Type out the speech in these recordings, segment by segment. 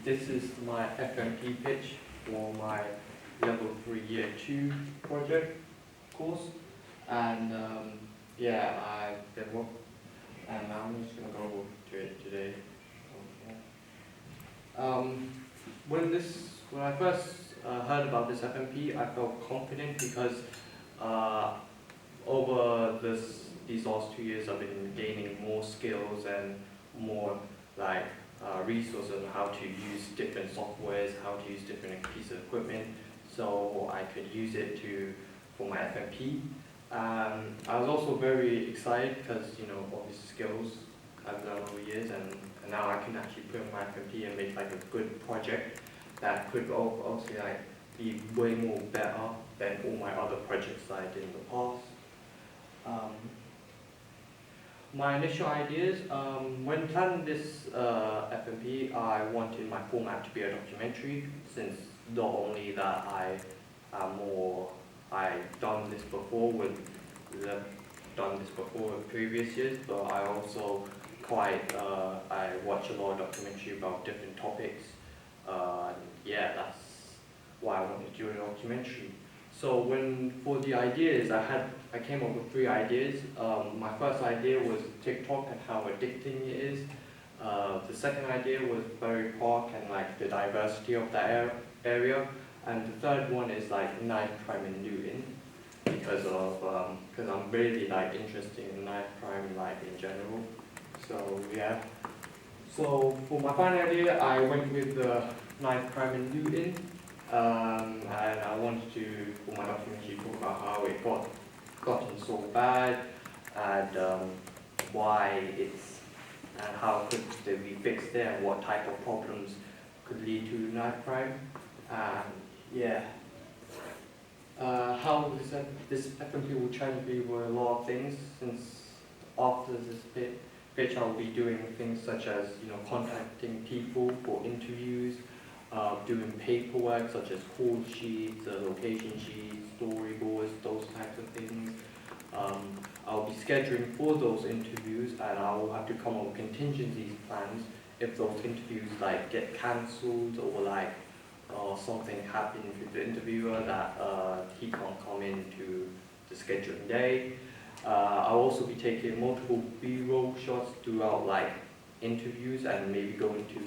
This is my FMP pitch for my level 3 year 2 project course, and yeah, I've been working, and I'm just going to go to it today. When I first heard about this FMP, I felt confident because over these last 2 years, I've been gaining more skills and more resources on how to use different softwares, how to use different pieces of equipment, so I could use it for my FMP. I was also very excited because all these skills I've learned over years, and now I can actually put in my FMP and make a good project that could obviously be way more better than all my other projects that I did in the past. My initial ideas, when planning this FMP, I wanted my format to be a documentary, since not only that I've done this before with previous years, but I also I watch a lot of documentary about different topics. Yeah, that's why I wanted to do a documentary. So for the ideas, I came up with 3 ideas. My first idea was TikTok and how addicting it is. The second idea was Bury Park and the diversity of that area. And the third one is knife crime in Luton, because I'm really interested in knife crime in general. So yeah. So for my final idea, I went with the knife crime in Luton. And I wanted to, for my documentary, talk about how it gotten so bad, and how could they be fixed there, and what type of problems could lead to knife crime. Yeah. How this FMP will change me with a lot of things, since after this pitch I'll be doing things such as contacting people for interviews, doing paperwork such as call sheets, location sheets, storyboards, those types of things. I'll be scheduling for those interviews, and I will have to come up with contingency plans if those interviews get cancelled, or something happens with the interviewer that he can't come in to the scheduling day. I'll also be taking multiple B-roll shots throughout interviews, and maybe go into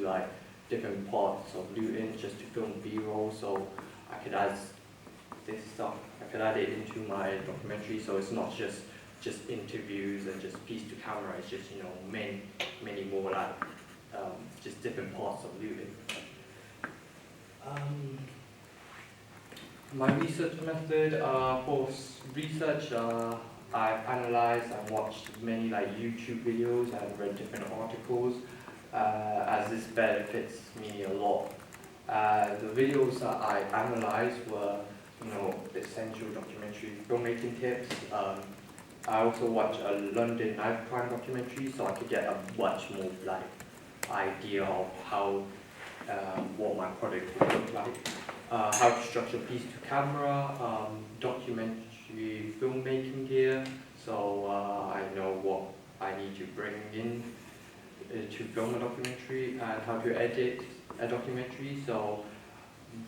different parts of Luton just to film B-roll, so I could add this stuff. I could add it into my documentary, so it's not just interviews and just piece to camera. It's just many more just different parts of Luton. My research method for research, I've analyzed and watched many YouTube videos and read different articles, as this benefits me a lot. The videos that I analyzed were, essential documentary filmmaking tips. I also watched a London knife crime documentary, so I could get a much more idea of how what my project would look like. How to structure piece to camera, documentary filmmaking gear, so I know what I need to bring in to film a documentary, and how to edit a documentary. So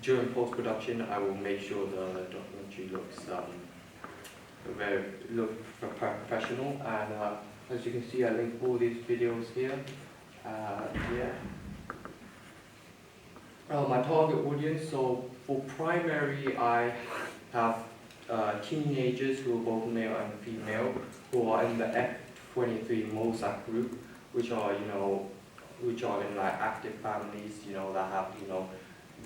during post-production, I will make sure the documentary looks professional. And as you can see, I link all these videos here. Yeah. My target audience. So for primary, I have teenagers who are both male and female, who are in the F23 MOSAC group, which are in active families, that have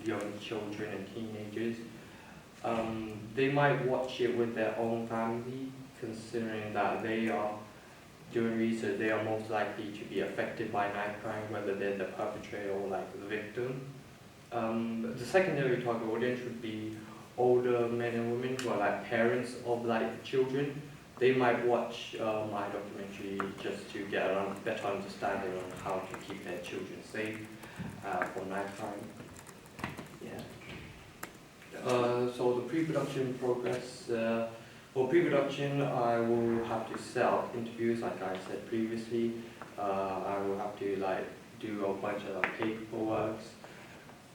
young children and teenagers. They might watch it with their own family, considering that they are doing research. They are most likely to be affected by knife crime, whether they're the perpetrator or the victim. The secondary target audience would be older men and women who are parents of children. They might watch my documentary just to get a better understanding on how to keep their children safe from knife crime. Yeah. So the pre-production progress. For pre-production, I will have to set up interviews, like I said previously. I will have to do a bunch of paperwork,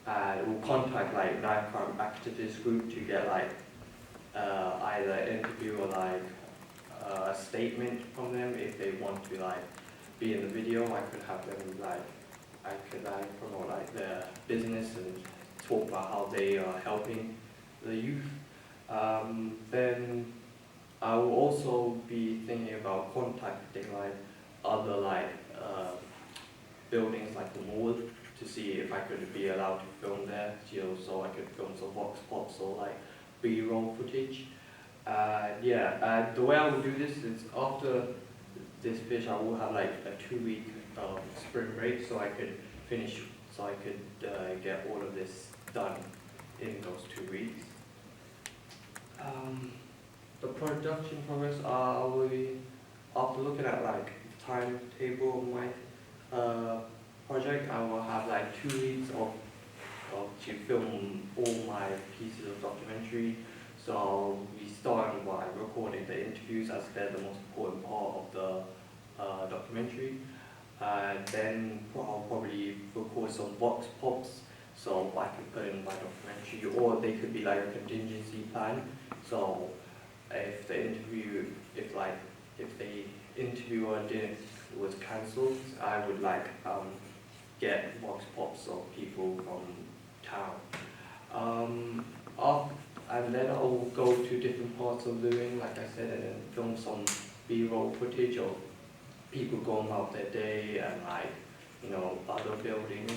and we'll contact like knife crime activist group to get like either interview or like a statement from them if they want to like be in the video. I could have them like promote like their business and talk about how they are helping the youth. Then I will also be thinking about contacting like other like buildings like the mall to see if I could be allowed to film there, you know, so I could film some vox pops or like B-roll footage. Yeah, the way I will do this is after this fish, I will have like a 2-week spring break, so I could get all of this done in those 2 weeks. The production progress, I will be, after looking at like the timetable of my project, I will have like 2 weeks of to film all my pieces of documentary. So I'll be starting by recording the interviews as they're the most important part of the documentary. Then I'll probably record some vox pops so I can put in my documentary, or they could be like a contingency plan. So if the interviewer was cancelled, I would like get vox pops of people from town. And then I'll go to different parts of Lewin, like I said, and then film some B-roll footage of people going about their day and like, you know, other buildings.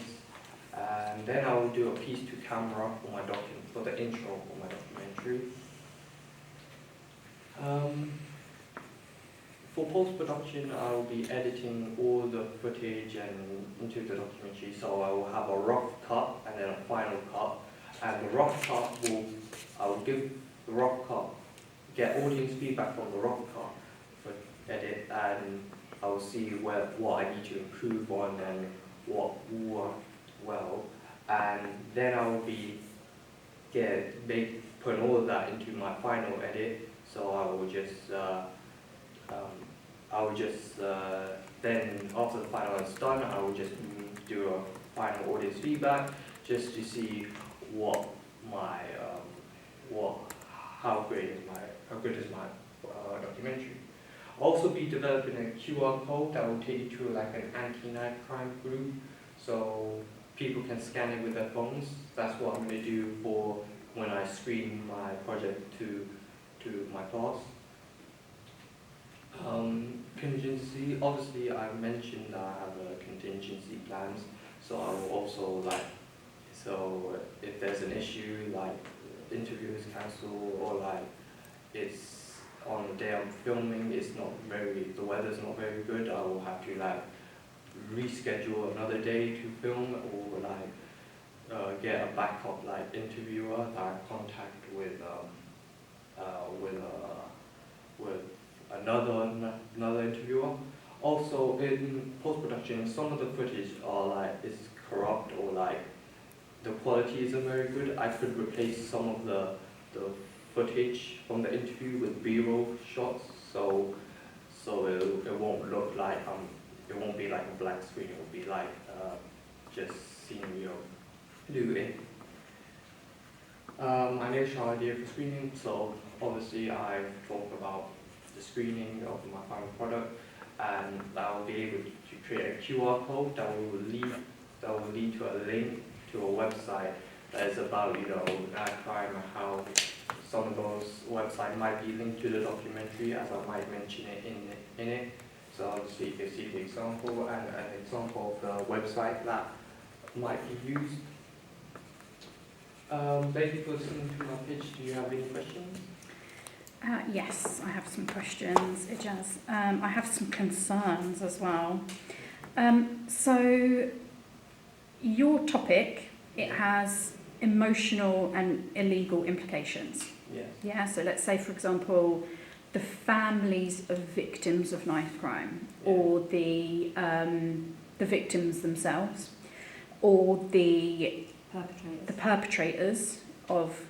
And then I will do a piece to camera for the intro for my documentary. For post-production, I will be editing all the footage and into the documentary, so I will have a rough cut and then a final cut. And the rough cut I will give the rough cut, get audience feedback from the rough cut for edit, and I will see what I need to improve on and what worked well. And then I will be putting all of that into my final edit. So I will just then after the final is done, I will just do a final audience feedback just to see how good is my documentary. I'll also be developing a QR code that will take you to like an anti-knife crime group, so people can scan it with their phones. That's what I'm going to do for when I screen my project to my class. Contingency, obviously I mentioned that I have a contingency plans, so I will also if there's an issue like the interview is cancelled or like it's on the day I'm filming, the weather's not very good, I will have to like reschedule another day to film, or like get a backup like interviewer that I contact with another interviewer. Also in post-production, some of the footage is corrupt or like the quality isn't very good. I could replace some of the footage from the interview with B-roll shots, so it won't look like it won't be like a black screen. It will be like just seeing doing. My initial idea for screening. So obviously I've talked about the screening of my final product, and I will be able to create a QR code that will lead to a link to a website that is about knife crime and how some of those websites might be linked to the documentary, as I might mention it in it. So obviously you can see the example and an example of the website that might be used. Thank you for listening to my pitch. Do you have any questions? Yes, I have some questions, Ijaz. I have some concerns as well. So your topic, it has emotional and illegal implications. Yes. Yeah, so let's say, for example, the families of victims of knife crime, or the victims themselves, or the perpetrators of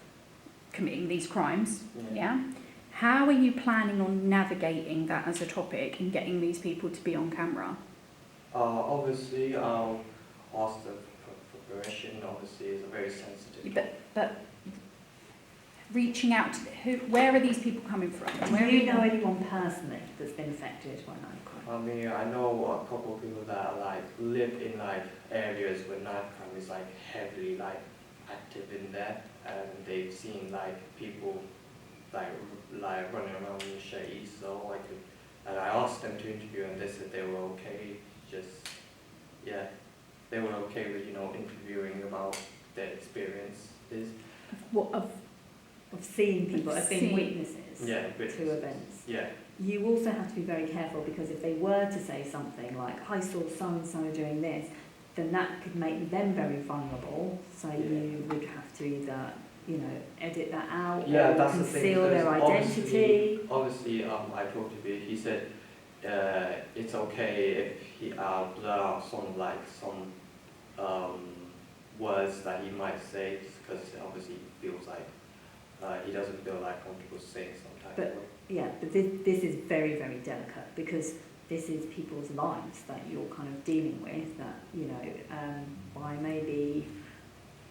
committing these crimes. Yeah. How are you planning on navigating that as a topic and getting these people to be on camera? Obviously, I'll ask them for permission question obviously is a very sensitive. But reaching out to where are these people coming from? Do you know anyone personally that's been affected by knife crime? I mean, I know a couple of people that like live in like areas where knife crime is like heavily like active in there, and they've seen like people like running around in the shades. So and I asked them to interview, and they said they were okay. They were okay with interviewing about their experiences. Of seeing people, of being witnesses Witnesses to events. Yeah. You also have to be very careful, because if they were to say something like, I saw so-and-so doing this, then that could make them very vulnerable. So you would have to either, edit that out or that's conceal the thing, their identity. Obviously, I talked to him. He said it's okay if he blur out some words that he might say, because obviously he feels like he doesn't feel like comfortable saying sometimes. But this is very, very delicate, because this is people's lives that you're kind of dealing with, that, by maybe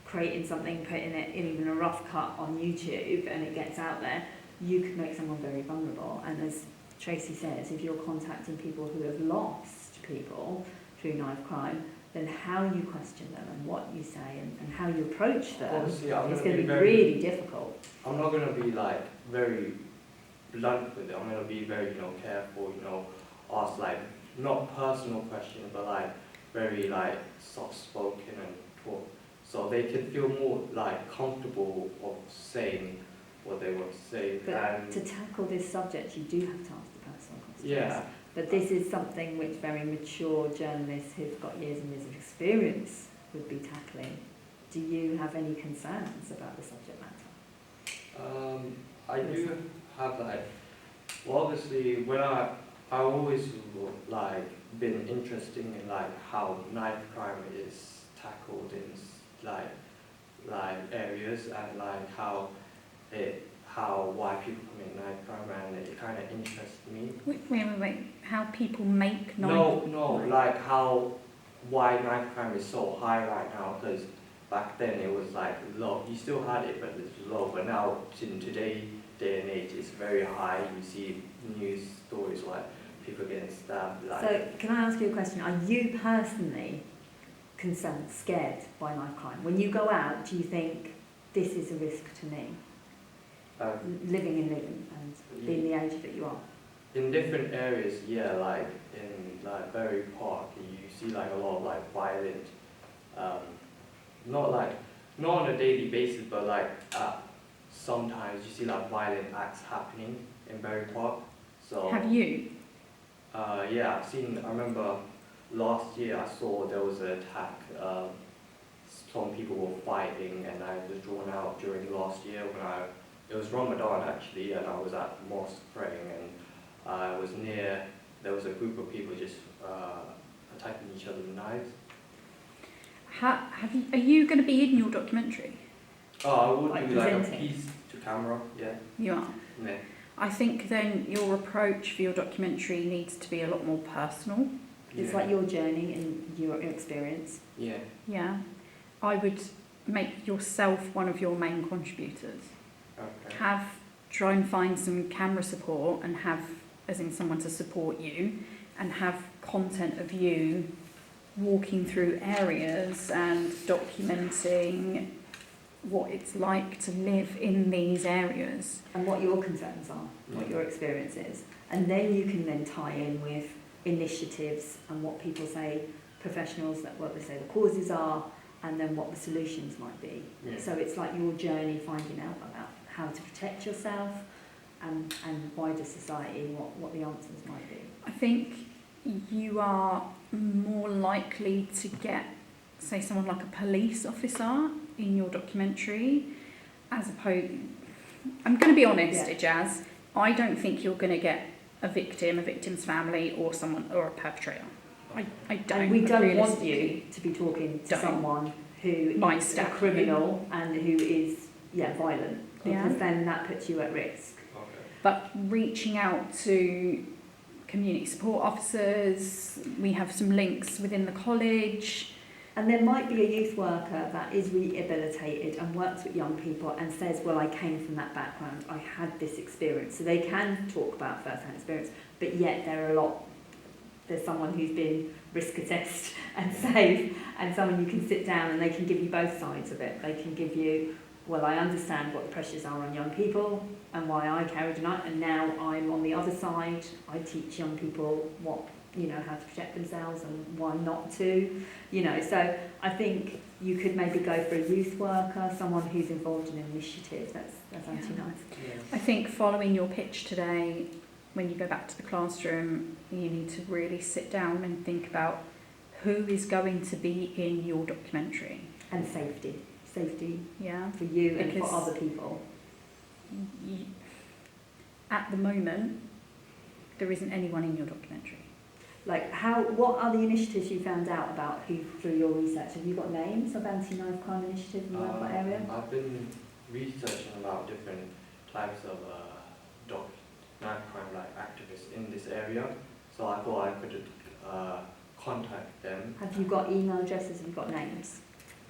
creating something, putting it in even a rough cut on YouTube and it gets out there, you could make someone very vulnerable. And as Tracy says, if you're contacting people who have lost people through knife crime, then how you question them and what you say and how you approach them is going to be really difficult. I'm not going to be like very blunt with it. I'm going to be very careful, ask like not personal questions, but like very like soft spoken and talk, so they can feel more like comfortable of saying what they want to say. But to tackle this subject, you do have to ask the personal questions. Yeah. But this is something which very mature journalists who've got years and years of experience would be tackling. Do you have any concerns about the subject matter? I do have obviously when I always like been interested in like how knife crime is tackled in like areas, and like why people commit knife crime, and it kind of interests me. Wait. How people make knife? No. Like why knife crime is so high right now, because back then it was like low. You still had it, but it's low. But now in today's day and age, it's very high. You see news stories like people getting stabbed. So can I ask you a question? Are you personally concerned, scared by knife crime? When you go out, do you think this is a risk to me? Living in Luton and being the age that you are. In different areas, like in like Bury Park, you see like a lot of like violent, not on a daily basis, but like sometimes you see like violent acts happening in Bury Park. So have you? I've seen. I remember last year I saw there was an attack. Some people were fighting, and I was drawn out during last year when it was Ramadan actually, and I was at mosque praying, and I was near. There was a group of people just attacking each other with knives. Are you going to be in your documentary? Oh, I would like do like a presenting? piece to camera. Yeah. You are. Yeah. I think then your approach for your documentary needs to be a lot more personal. It's like your journey and your experience. Yeah. Yeah. I would make yourself one of your main contributors. Okay. Try and find some camera support and have, as in someone to support you, and have content of you walking through areas and documenting what it's like to live in these areas. And what your concerns are, what your experience is. And then you can then tie in with initiatives and what people say, professionals, that what they say the causes are, and then what the solutions might be. Yeah. So it's like your journey finding out about how to protect yourself and wider society, what the answers might be. I think you are more likely to get, say, someone like a police officer in your documentary, as opposed... I'm going to be honest, Jazz, I don't think you're going to get a victim's family, or a perpetrator. I don't. And we don't want you to be talking to someone who is a criminal and who is violent, because then that puts you at risk. Okay. But reaching out to community support officers, we have some links within the college. And there might be a youth worker that is rehabilitated and works with young people and says, well, I came from that background, I had this experience. So they can talk about first-hand experience, but yet there's someone who's been risk assessed and safe, and someone you can sit down and they can give you both sides of it. They can give you, well, I understand what the pressures are on young people and why I carried a knife, and now I'm on the other side. I teach young people how to protect themselves and why not to, So I think you could maybe go for a youth worker, someone who's involved in an initiative. That's anti-knife. Yeah. I think following your pitch today, when you go back to the classroom, you need to really sit down and think about who is going to be in your documentary. And safety. Yeah. For you and Because for other people. At the moment, there isn't anyone in your documentary. Like what are the initiatives you found out about through your research? Have you got names of anti-knife crime initiatives in the local area? I've been researching about different types of knife crime like activists in this area, so I thought I could contact them. Have you got email addresses? Have you got names?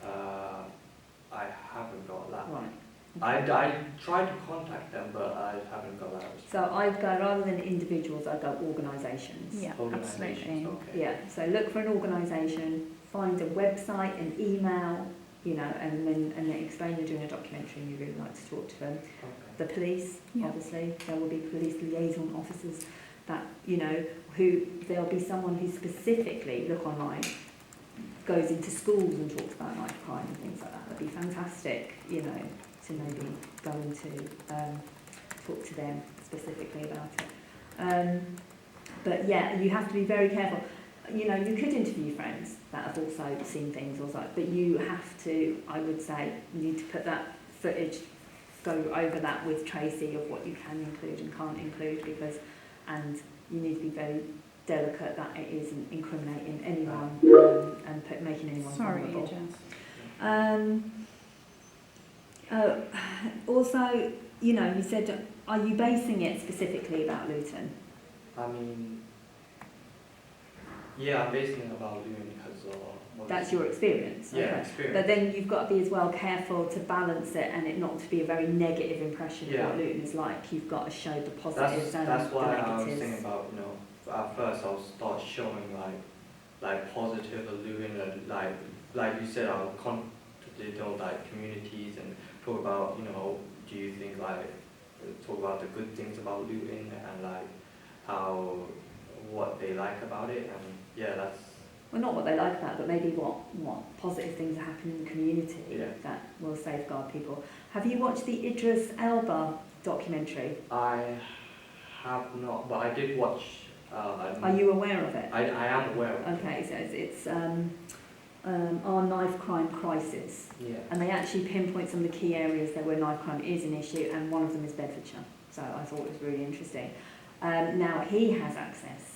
I haven't got that. Right. I tried to contact them, but I haven't got that. So I'd go, rather than individuals, I'd go organisations. Yeah, Organisations, absolutely. okay. Yeah, so look for an organisation, find a website, an email, and then explain you're doing a documentary and you'd really like to talk to them. Okay. The police, Yeah. obviously, there will be police liaison officers that, there'll be someone who specifically, look online, goes into schools and talks about knife crime and things like that. That'd be fantastic, to maybe go into, talk to them specifically about it. But yeah, you have to be very careful. You could interview friends that have also seen things or something, but you have to, I would say, you need to put that footage, go over that with Tracy of what you can include and can't include, and you need to be very delicate that it isn't incriminating anyone and making anyone vulnerable. Jess. Also, you said, are you basing it specifically about Luton? I mean, yeah, I'm basing it about Luton because That's your experience. Yeah, Okay. experience. But then you've got to be as well careful to balance it and it not to be a very negative impression of what Luton is like. You've got to show the positives and that's the why negatives. I was thinking about, at first I'll start showing like positive of Luton, and like you said, I'll contact communities and talk about, do you think talk about the good things about Luton and what they like about it, and yeah, that's. Well, not what they like about it, but maybe what positive things are happening in the community that will safeguard people. Have you watched the Idris Elba documentary? I have not, but I did watch. Are you aware of it? I am aware of it. Okay, so it's our knife crime crisis. Yeah. And they actually pinpoint some of the key areas there where knife crime is an issue, and one of them is Bedfordshire. So I thought it was really interesting. Now he has access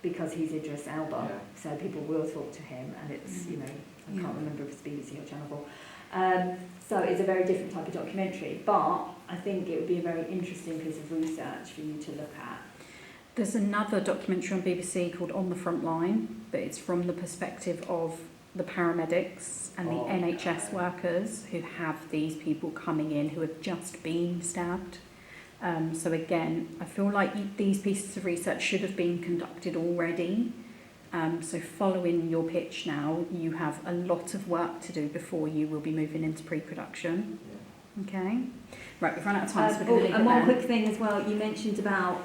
because he's Idris Elba, so people will talk to him, and it's, I can't remember if it's BBC or Channel 4. So it's a very different type of documentary, but I think it would be a very interesting piece of research for you to look at. There's another documentary on BBC called On the Front Line, but it's from the perspective of the paramedics and the NHS workers who have these people coming in who have just been stabbed. So again, I feel like these pieces of research should have been conducted already. So following your pitch now, you have a lot of work to do before you will be moving into pre-production. Yeah. Okay. Right, we've run out of time, so we're going to leave and it one there. quick thing as well, you mentioned about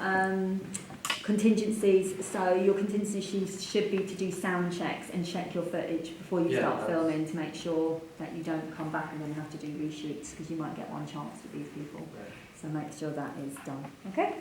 contingencies. So your contingencies should be to do sound checks and check your footage before you start filming to make sure that you don't come back and then have to do reshoots, because you might get one chance with these people. Yeah. So make sure that is done. Okay?